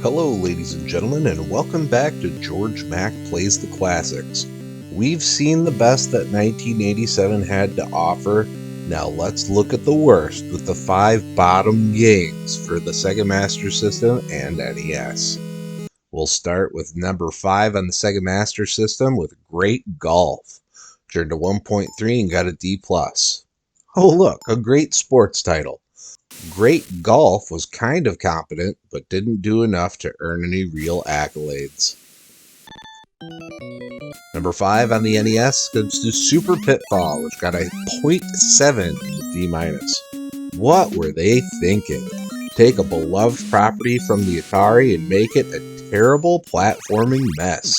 Hello ladies and gentlemen, and welcome back to Georg Mack Plays the Classics. We've seen the best that 1987 had to offer. Now let's look at the worst with the 5 bottom games for the Sega Master System and NES. We'll start with number 5 on the Sega Master System with Great Golf. Turned to 1.3 and got a D+. Oh look, a great sports title. Great Golf was kind of competent, but didn't do enough to earn any real accolades. Number 5 on the NES goes to Super Pitfall, which got a 0.7 D-. What were they thinking? Take a beloved property from the Atari and make it a terrible platforming mess.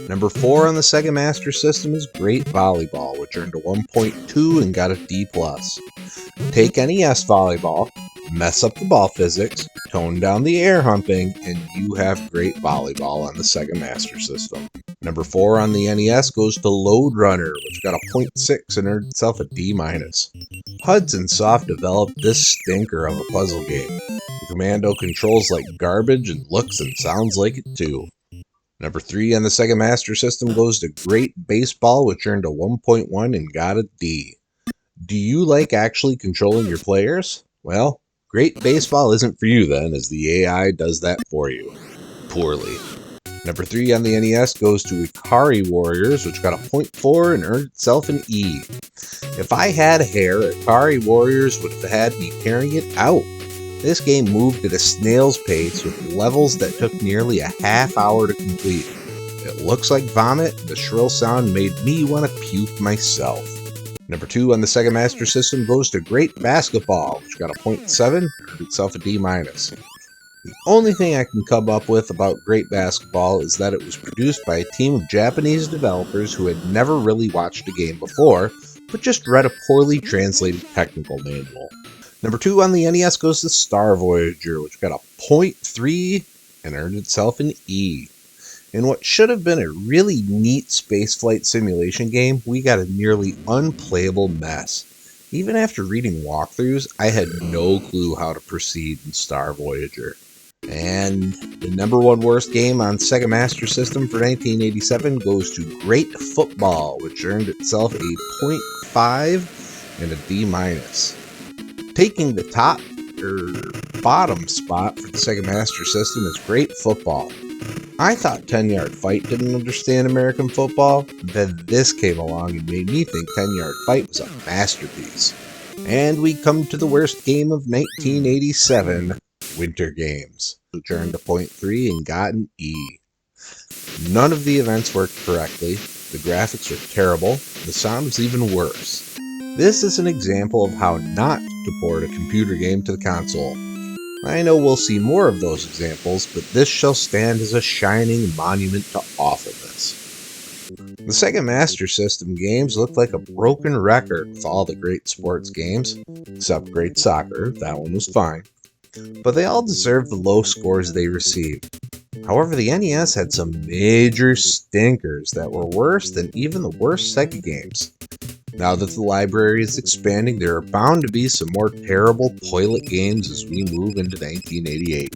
Number 4 on the Sega Master System is Great Volleyball, which earned a 1.2 and got a D+. Take NES Volleyball, mess up the ball physics, tone down the air humping, and you have Great Volleyball on the Sega Master System. Number 4 on the NES goes to Lode Runner, which got a 0.6 and earned itself a D-. Hudson Soft developed this stinker of a puzzle game. The commando controls like garbage and looks and sounds like it too. Number 3 on the Sega Master System goes to Great Baseball, which earned a 1.1 and got a D. Do you like actually controlling your players? Well, Great Baseball isn't for you then, as the AI does that for you. Poorly. Number 3 on the NES goes to Ikari Warriors, which got a 0.4 and earned itself an E. If I had hair, Ikari Warriors would have had me tearing it out. This game moved at a snail's pace with levels that took nearly a half hour to complete. It looks like vomit, the shrill sound made me want to puke myself. Number 2 on the Sega Master System goes to Great Basketball, which got a 0.7 and earned itself a D-. The only thing I can come up with about Great Basketball is that it was produced by a team of Japanese developers who had never really watched a game before, but just read a poorly translated technical manual. Number 2 on the NES goes to Star Voyager, which got a 0.3 and earned itself an E. In what should have been a really neat spaceflight simulation game, we got a nearly unplayable mess. Even after reading walkthroughs, I had no clue how to proceed in Star Voyager. And the number 1 worst game on Sega Master System for 1987 goes to Great Football, which earned itself a 0.5 and a D-. Taking the top or bottom spot for the Sega Master System is Great Football. I thought 10-Yard Fight didn't understand American football, then this came along and made me think 10-Yard Fight was a masterpiece. And we come to the worst game of 1987, Winter Games, which earned a 0.3 and got an E. None of the events worked correctly, the graphics were terrible, the sound was even worse. This is an example of how not to port a computer game to the console. I know we'll see more of those examples, but this shall stand as a shining monument to awfulness. The Sega Master System games look like a broken record with all the great sports games, except Great Soccer, that one was fine. But they all deserve the low scores they received. However, the NES had some major stinkers that were worse than even the worst Sega games. Now that the library is expanding, there are bound to be some more terrible toilet games as we move into 1988.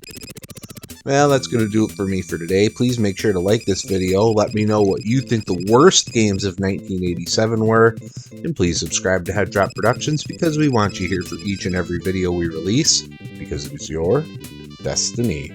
Well, that's going to do it for me for today. Please make sure to like this video, let me know what you think the worst games of 1987 were, and please subscribe to Head Drop Productions because we want you here for each and every video we release, because it is your destiny.